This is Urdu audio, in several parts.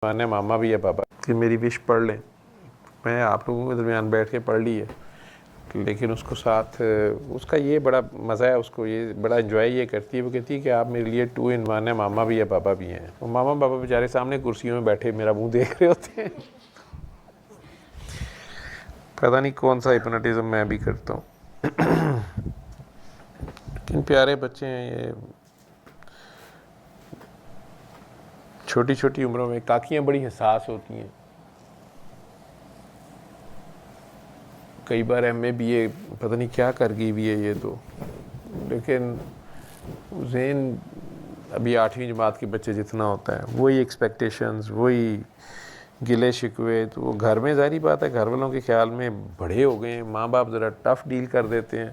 مانے ماما بھی ہے پاپا کہ میری وش پڑھ لیں. میں آپ لوگوں کے درمیان بیٹھ کے پڑھ لی ہے, لیکن اس کو ساتھ اس کا یہ بڑا مزہ ہے, اس کو یہ بڑا انجوائے یہ کرتی ہے. وہ کہتی ہے کہ آپ میرے لیے 2 in 1 ہے, ماما بھی ہے پاپا بھی ہیں. وہ ماما پاپا بیچارے سامنے کرسیوں میں بیٹھے میرا منہ دیکھ رہے ہوتے ہیں. پتہ نہیں کون سا ہپنوٹزم میں بھی کرتا ہوں. لیکن پیارے بچے ہیں یہ, چھوٹی چھوٹی عمروں میں. کاکیاں بڑی حساس ہوتی ہیں. کئی بار ایم اے بی اے پتہ نہیں کیا کر گئی بھی ہے یہ تو, لیکن ذہن ابھی 8ویں جماعت کے بچے جتنا ہوتا ہے وہی ایکسپیکٹیشنز, وہی گلے شکوے. تو وہ گھر میں ظاہری بات ہے گھر والوں کے خیال میں بڑے ہو گئے ہیں, ماں باپ ذرا ٹف ڈیل کر دیتے ہیں.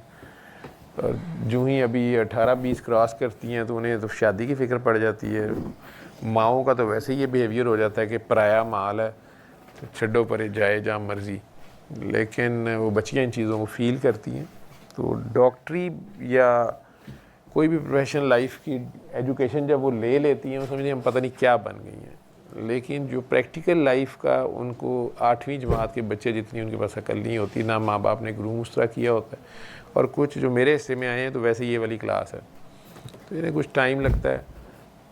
اور جو ہی ابھی 18-20 کراس کرتی ہیں تو انہیں تو شادی کی فکر پڑ جاتی ہے. ماؤں کا تو ویسے ہی یہ بیہیویئر ہو جاتا ہے کہ پرایا مال ہے تو چھڈو پرے جائے جہاں مرضی. لیکن وہ بچیاں ان چیزوں کو فیل کرتی ہیں. تو ڈاکٹری یا کوئی بھی پروفیشنل لائف کی ایجوکیشن جب وہ لے لیتی ہیں وہ سمجھیں ہم پتہ نہیں کیا بن گئی ہیں. لیکن جو پریکٹیکل لائف کا ان کو 8ویں جماعت کے بچے جتنی ان کے پاس عقل نہیں ہوتی, نہ ماں باپ نے گروم اس طرح کیا ہوتا ہے. اور کچھ جو میرے حصے میں آئے ہیں تو ویسے یہ والی کلاس ہے, تو انہیں کچھ ٹائم لگتا ہے.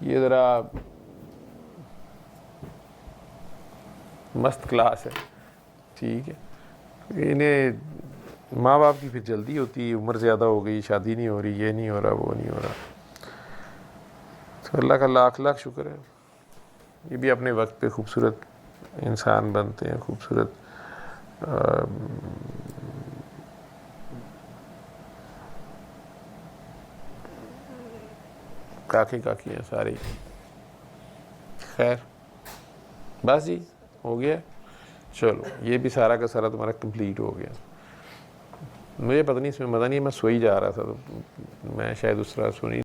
یہ ذرا مست کلاس ہے, ٹھیک ہے. انہیں ماں باپ کی پھر جلدی ہوتی, عمر زیادہ ہو گئی, شادی نہیں ہو رہی, یہ نہیں ہو رہا, وہ نہیں ہو رہا. تو اللہ کا لاکھ لاکھ شکر ہے, یہ بھی اپنے وقت پہ خوبصورت انسان بنتے ہیں, خوبصورت کاکی ہیں سارے. خیر بس جی ہو گیا, چلو یہ بھی سارا کا سارا تمہارا کمپلیٹ ہو گیا. مجھے پتہ نہیں اس میں مزہ نہیں, میں سوئی جا رہا تھا تو میں شاید اس طرح سنی